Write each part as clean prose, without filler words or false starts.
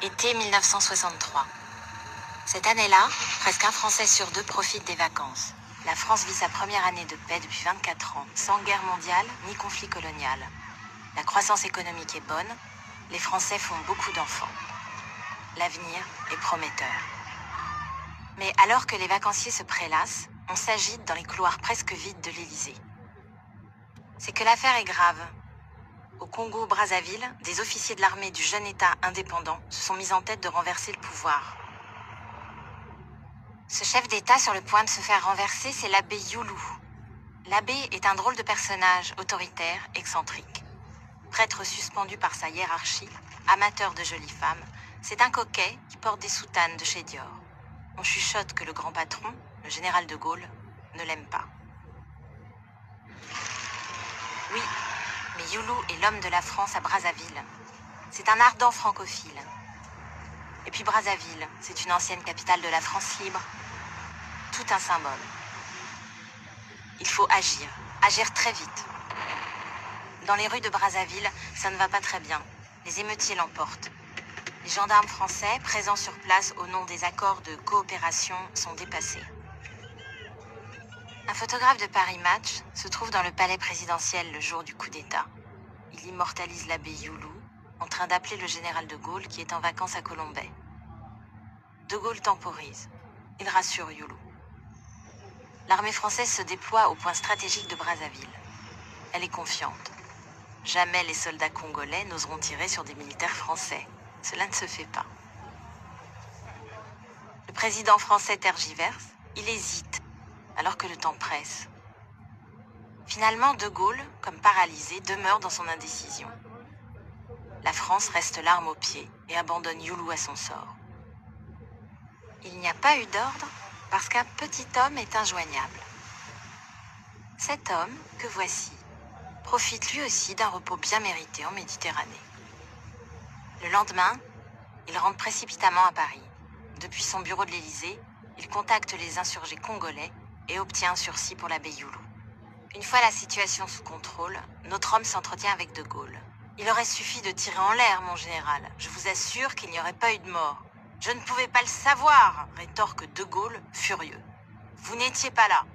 Été 1963. Cette année-là, presque un Français sur deux profite des vacances. La France vit sa première année de paix depuis 24 ans, sans guerre mondiale ni conflit colonial. La croissance économique est bonne, les Français font beaucoup d'enfants. L'avenir est prometteur. Mais alors que les vacanciers se prélassent, on s'agite dans les couloirs presque vides de l'Élysée. C'est que l'affaire est grave. Au Congo-Brazzaville, des officiers de l'armée du jeune État indépendant se sont mis en tête de renverser le pouvoir. Ce chef d'État sur le point de se faire renverser, c'est l'abbé Youlou. L'abbé est un drôle de personnage, autoritaire, excentrique. Prêtre suspendu par sa hiérarchie, amateur de jolies femmes, c'est un coquet qui porte des soutanes de chez Dior. On chuchote que le grand patron, le général de Gaulle, ne l'aime pas. Oui, mais Youlou est l'homme de la France à Brazzaville. C'est un ardent francophile. Et puis Brazzaville, c'est une ancienne capitale de la France libre. Tout un symbole. Il faut agir très vite. Dans les rues de Brazzaville, ça ne va pas très bien. Les émeutiers l'emportent. Les gendarmes français, présents sur place au nom des accords de coopération, sont dépassés. Un photographe de Paris Match se trouve dans le palais présidentiel le jour du coup d'État. Il immortalise l'abbé Youlou, en train d'appeler le général de Gaulle qui est en vacances à Colombey. De Gaulle temporise. Il rassure Youlou. L'armée française se déploie au point stratégique de Brazzaville. Elle est confiante. Jamais les soldats congolais n'oseront tirer sur des militaires français. Cela ne se fait pas. Le président français tergiverse, il hésite, alors que le temps presse. Finalement, De Gaulle, comme paralysé, demeure dans son indécision. La France reste l'arme au pied et abandonne Youlou à son sort. Il n'y a pas eu d'ordre parce qu'un petit homme est injoignable. Cet homme, que voici, profite lui aussi d'un repos bien mérité en Méditerranée. Le lendemain, il rentre précipitamment à Paris. Depuis son bureau de l'Élysée, il contacte les insurgés congolais et obtient un sursis pour l'abbé Youlou. Une fois la situation sous contrôle, notre homme s'entretient avec De Gaulle. Il aurait suffi de tirer en l'air, mon général. Je vous assure qu'il n'y aurait pas eu de mort. Je ne pouvais pas le savoir, rétorque De Gaulle, furieux. Vous n'étiez pas là.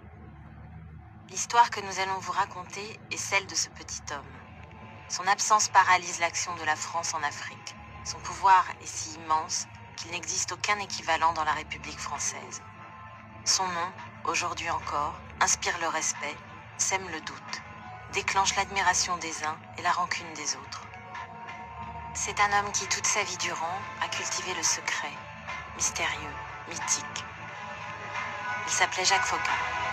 L'histoire que nous allons vous raconter est celle de ce petit homme. Son absence paralyse l'action de la France en Afrique. Son pouvoir est si immense qu'il n'existe aucun équivalent dans la République française. Son nom, aujourd'hui encore, inspire le respect, sème le doute, déclenche l'admiration des uns et la rancune des autres. C'est un homme qui, toute sa vie durant, a cultivé le secret, mystérieux, mythique. Il s'appelait Jacques Foccart.